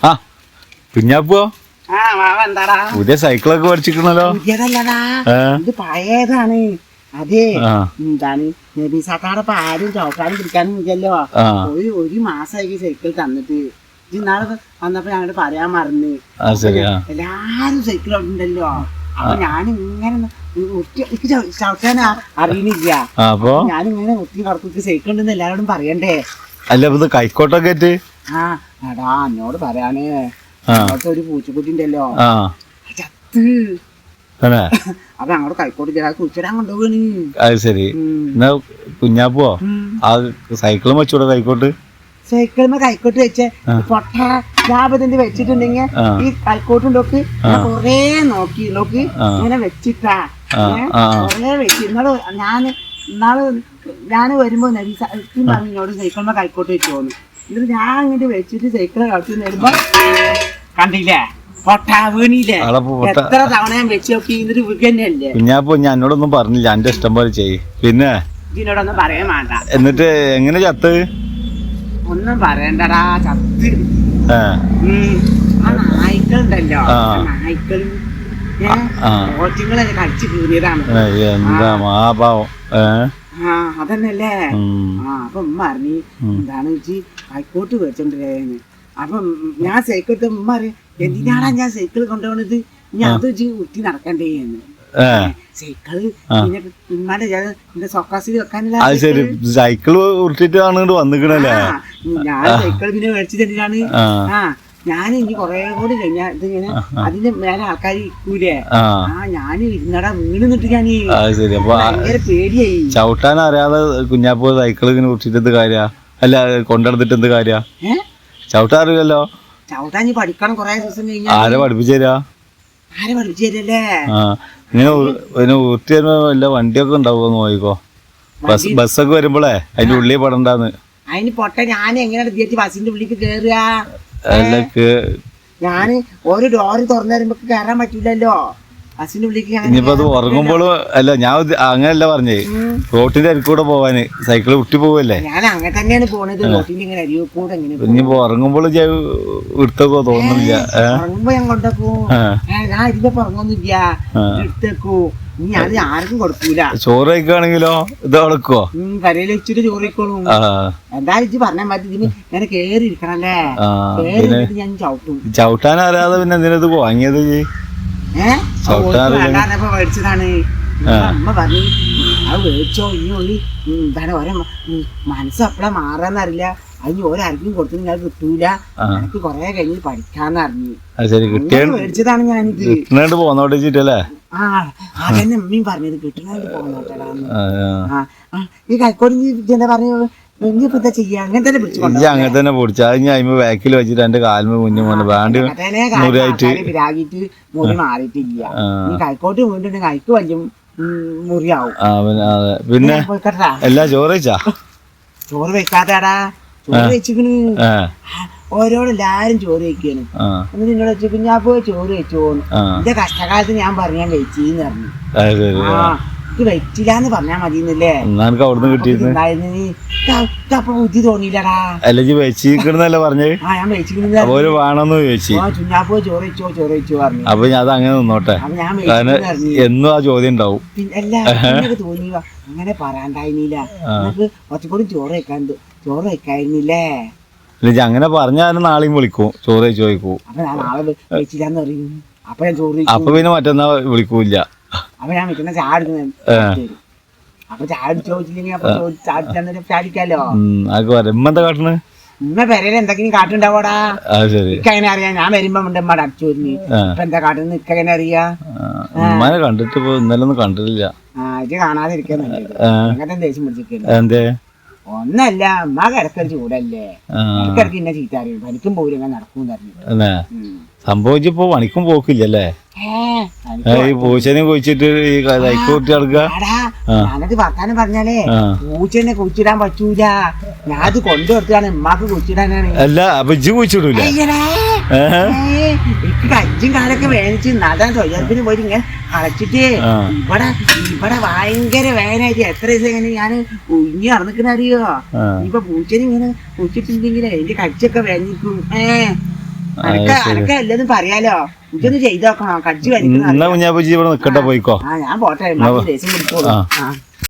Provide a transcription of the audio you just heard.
ആ കുഞ്ഞാപ്പോ ആ മാവ എന്താടാ പുതിയ സൈക്കിളൊക്കെ പഠിച്ചിരിക്കണല്ലോ. പുതിയതല്ലടാ, ഇത് പഴയതാണ്. അതെ എന്താണ് നബീസാക്കാടൊപ്പം ആരും ചവിട്ടാനും പിടിക്കാനും ഇല്ലല്ലോ. ഒരു മാസമായി സൈക്കിൾ തന്നിട്ട്. ഇന്നാളെ വന്നപ്പോ ഞങ്ങള് പറയാൻ മറന്ന്. എല്ലാരും സൈക്കിൾ ഉണ്ടല്ലോ. അപ്പൊ ഞാനിങ്ങനെ ചവിട്ടാൻ അറിയണില്ല. അപ്പൊ ഞാനിങ്ങനെ ഒത്തി കടക്ക് സൈക്കിൾ ഉണ്ടെന്ന് എല്ലാരോടും പറയണ്ടേ. അല്ല കൈക്കോട്ടൊക്കെ ആ എടാ എന്നോട് പറയാന് ഒരു പൂച്ചക്കുട്ടി ഉണ്ടല്ലോ ചത്ത്. അപ്പൊ അങ്ങോട്ട് കൈക്കോട്ട് കുളിച്ചിടാൻ കൊണ്ടുപോകാണ്. അത് ശരി. എന്നാ കുഞ്ഞാപ്പോ ആ സൈക്കിളും വെച്ചൂടെ കൈക്കോട്ട്? സൈക്കിളിന് കൈക്കോട്ട് വെച്ച് പൊട്ട ലാഭത്തിന്റെ വെച്ചിട്ടുണ്ടെങ്കിൽ ഈ കൈക്കോട്ടുണ്ടോക്ക് കൊറേ നോക്കി ഇങ്ങനെ വെച്ചിട്ടാ കൊറേ വെച്ച്. ഞാന് വരുമ്പോ നബീസോട് സൈക്കിളിന് കൈക്കോട്ട് വെച്ച് പോന്നു. എന്നിട്ട് ഞാൻ ഇങ്ങോട്ട് വെച്ചിട്ട് സൈക്കിള് കളിച്ച് വരുമ്പോ കണ്ടില്ലേ പൊട്ടാ വീണില്ലേ. എത്ര തവണ ഞാൻ വെച്ച് നോക്കി, എന്നിട്ട് വീക്കന്നെയല്ലേ. കുഞ്ഞാപ്പോ ഞാൻ എന്നോടൊന്നും പറഞ്ഞില്ല, എന്റെ ഇഷ്ടം പോലെ ചെയ്യ്. പിന്നെ ഇതിനോടൊന്നും പറയാൻ വേണ്ട. എന്നിട്ട് എങ്ങനെ ചത്ത്? ഒന്നും പറയണ്ടടാ, ചത്ത്. ആ നായ്ക്കളുണ്ടല്ലോ, നായ്ക്കൾ കോച്ചുങ്ങളെ കടിച്ചു കീറിയതാണ്. എന്താ മാപാവം. അതന്നല്ലേ. അപ്പൊ ഉമ്മ അറിഞ്ഞി എന്താണ് വെച്ച് കൈക്കോട്ട് മേടിച്ചോണ്ടിരുന്നു. അപ്പം ഞാൻ സൈക്കിൾ എടുത്ത ഉമ്മ അറിയാം എന്തിനാടാ ഞാൻ സൈക്കിൾ കൊണ്ടുപോണത്, ഞാൻ അത് വെച്ച് ഉറ്റി നടക്കണ്ടേന്ന്. സൈക്കിള് പിന്നെ ഉമ്മാന്റെ സൊക്കാസിൽ വെക്കാനില്ല. സൈക്കിള് ഉരുട്ടിട്ടാണ് വന്നിക്കണല്ലേ. ഞാൻ സൈക്കിൾ പിന്നെ മേടിച്ചത് എന്തിനാണ്, ഞാൻ ഇനി കൊറേ കൂടി കഴിഞ്ഞാ ഇതിങ്ങനെ അതിന്റെ മേലെ ആൾക്കാർ ഇരിക്കൂലേ. ഞാൻ ഇരുന്നടാ വീണ് നിന്നിട്ട് ഞാൻ ഭയങ്കര പേടിയായി. ചവിട്ടാൻ അറിയാതെ കുഞ്ഞാപ്പോ സൈക്കിൾ ഇങ്ങനെ ഉരുട്ടിട്ട് എന്ത് കാര്യ, അല്ല കൊണ്ടെടുത്തിട്ട് എന്ത് കാര്യ? ചവിട്ടാൻ അറിയാലോ. ചവിട്ടാൻ നീ പഠിക്കണം കൊറേ ദിവസം കഴിഞ്ഞാ. ആരെ പഠിപ്പിച്ചുതരാ? ആരെ പഠിപ്പിച്ചുതരല്ലേ. ഇങ്ങനെ ഊറ്റി വരുമ്പോ വല്ല വണ്ടിയൊക്കെ ഉണ്ടാവുമോ നോക്കിക്കോ. ബസ്സൊക്കെ വരുമ്പോളേ അതിന്റെ ഉള്ളിൽ പെടണ്ടാന്ന്. അതിന് പൊട്ട ഞാൻ എങ്ങനെയാണ് വിചാരിച്ച് ബസ്സിന്റെ ഉള്ളിലേക്ക് കേറുക? ഞാന് ഒരു ഡോറ് തുറന്നു തരുമ്പോ കേറാൻ പറ്റൂലല്ലോ ബസ്സിന്റെ ഉള്ളിലേക്ക്. ഇനിയിപ്പോ അത് ഉറങ്ങുമ്പോഴും അല്ല, ഞാൻ അങ്ങനെയല്ല പറഞ്ഞേ, റോട്ടിന്റെ അരിക്കൂടെ പോവാന് സൈക്കിള് വിട്ടി പോവല്ലേ. ഞാൻ അങ്ങനെ തന്നെയാണ് പോണത്, റോട്ടിന്റെ ഇങ്ങനെ അരികൂടെ. ഇനിയിപ്പോ ഉറങ്ങുമ്പോഴും എടുത്തേക്കോ തോന്നുന്നില്ല. ഉറങ്ങുമ്പോ ഞാൻ കൊണ്ടേക്കൂ, ഞാൻ ഇതിന്റെ പുറങ്ങൊന്നുമില്ല, എടുത്തേക്കൂ. ഇനി അത് ആർക്കും കൊടുക്കൂല. ചോറ് കഴിക്കുകയാണെങ്കിലോ ഇത് കൊടുക്കോ? കരയിൽ വെച്ചിട്ട് ചോറ് കഴിക്കോളും. എന്തായാലും ഇജ്ജ് പറഞ്ഞാൽ മതി. ഇതിന് ഇങ്ങനെ കേറി ഇരിക്കണല്ലേ, ഞാൻ ചവിട്ടും. ചവിട്ടാൻ അറിയാതെ പിന്നെ എന്തിനത് വാങ്ങിയത്? മേടിച്ചതാണ്. അമ്മ പറഞ്ഞു അത് മേടിച്ചോ, ഇനി ഉള്ളി എന്താണ് ഓരോ മനസ്സ് അപ്പഴാ മാറാന്നറിയില്ല. അതിന് ഒരാർക്കും കൊടുത്തു ഞാൻ കിട്ടൂല, എനിക്ക് കൊറേ കഴിഞ്ഞ് പഠിക്കാന്നറിഞ്ഞു മേടിച്ചതാണ് ഞാനിത്. പോന്നോട്ടില്ലേ? അതന്നെ അമ്മയും പറഞ്ഞത്, കിട്ടണത് പോന്നോട്ടടാന്ന്. ഈ കൈക്കോടി എന്താ പറഞ്ഞു ഇനിയിപ്പോ ചെയ്യാ അങ്ങനെ തന്നെ പിടിച്ചു അങ്ങനെ തന്നെ പിടിച്ചു. അത് ഞാൻ ബാക്കിൽ വെച്ചിട്ട് എന്റെ കാലിന് മുന്നേ പോലെ വേണ്ടി പിരാഗിട്ട് മുറി മാറിയിട്ടില്ല. ഈ കൈക്കോട്ട് വീണ്ടുണ്ട് കൈക്ക് വലിയ മുറിയാവും. പിന്നെ എല്ലാ ചോറ് വെച്ചാ? ചോറ് വെക്കാത്തടാ, ചോറ് വെച്ചിക്കണ്. ഓരോടെല്ലാരും ചോറ് വെക്കാണ്. എന്നിട്ട് എന്നോട് വെച്ചു കുഞ്ഞാപ്പോ ചോറ് വെച്ചോന്ന്. എന്റെ കഷ്ടകാലത്ത് ഞാൻ പറഞ്ഞു ഞാൻ വെച്ചീന്ന് പറഞ്ഞു. വെച്ചില്ലാന്ന് പറഞ്ഞാ മതിന്നല്ലേ. അപ്പൊ ബുദ്ധി തോന്നിയില്ലടാ. പറഞ്ഞേ ഞാൻ വെച്ചിരുന്നപ്പോ ചോറ് വെച്ചോ ചോറ് വെച്ചോ പറഞ്ഞു. അപ്പൊ ഞാൻ അത് അങ്ങനെ നിന്നോട്ടെ, എന്നും ആ ചോദ്യം ഉണ്ടാവും. പിന്നെ തോന്നി അങ്ങനെ പറയാണ്ടായിരുന്നില്ല, നമുക്ക് കുറച്ചുകൂടി ചോറ് വെക്കായിരുന്നില്ലേ. അങ്ങനെ പറഞ്ഞാലും നാളെയും വിളിക്കും, ചോറ് വെച്ച് ചോദിക്കൂ. അപ്പൊ ഞാൻ നാളെ വെച്ചില്ലാന്ന് പറയും. അപ്പൊ ഞാൻ ചോറ് അപ്പൊ പിന്നെ മറ്റന്നാ വിളിക്കൂല്ല. അപ്പൊ ഞാൻ വെക്കുന്ന ചാടുന്നു. അപ്പൊ ചാടി ചോദിച്ചില്ലെങ്കിൽ അപ്പൊ ചാടിക്കാലോ. എന്താ കാട്ടണ്? ഉമ്മ പെരയിൽ എന്തെങ്കിലും കാട്ടുണ്ടാവോടാ. ഇക്കങ്ങനെ അറിയാം, ഞാൻ വരുമ്പോ ഉമ്മ അടച്ചു വരുന്നു. ഇപ്പൊ എന്താ കാട്ടുന്ന ഇക്കങ്ങനെ അറിയാ? ഉമ്മാനെ കണ്ടിട്ട് ഇന്നലെ ഒന്നും കണ്ടിട്ടില്ല. ഇത് കാണാതിരിക്കുന്നുണ്ട്, അങ്ങനെ ദേഷ്യം പിടിച്ചിരിക്കുന്നു. എന്തേ? ഒന്നല്ല, ഉമ്മ കിടക്കൊരു ചൂടല്ലേ, ഇടക്കിടക്ക് ഇന്നെ ചീത്ത അറിയും. പനിക്കും പോലും ഇങ്ങനെ നടക്കും പറഞ്ഞു. സംഭവിച്ചപ്പോ പണിക്കും പോക്കില്ലല്ലേ? ഈ പൂച്ചനെ കുഴിച്ചിട്ട് ഈ കൈക്കൂട്ടി നടക്കുക. ഞാനത് വർത്താനം പറഞ്ഞാലേ പൂച്ചനെ കുഴിച്ചിടാൻ പറ്റൂല, ഞാൻ അത് കൊണ്ടുകൊടുത്താണ് ഉമ്മാക്ക് കുഴിച്ചിടാനാണ്. അല്ല അപ്പൊ ഇജ്ജ് കുഴിച്ചിടൂല? എനിക്ക് കജ്ജും കാലൊക്കെ വേനിച്ച് നടാൻ തൊഴിലപ്പിന് പോയിട്ട് ഇങ്ങനെ കളച്ചിട്ട് ഇവിടെ ഭയങ്കര വേനായിട്ട് എത്ര ദിവസം ഇങ്ങനെ ഞാൻ ഉഞ്ഞി നടന്നിക്കണ അറിയോ. ഇപ്പൊ പൂച്ചനെ ഇങ്ങനെ കുഴിച്ചിട്ടുണ്ടെങ്കിലേ എന്റെ കജ്ജൊക്കെ വേനിക്കും. അനക്ക എല്ലാരും പറയാലോ എനിക്കൊന്ന് ചെയ്തോക്കണം കടിച്ചു എന്നാ കുഞ്ഞാപ്പൂജി ഇവിടെ നിക്കട്ടെ പോയിക്കോ ആ ഞാൻ പോട്ടെ ദേഷ്യം പിടിക്കോളൂ ആ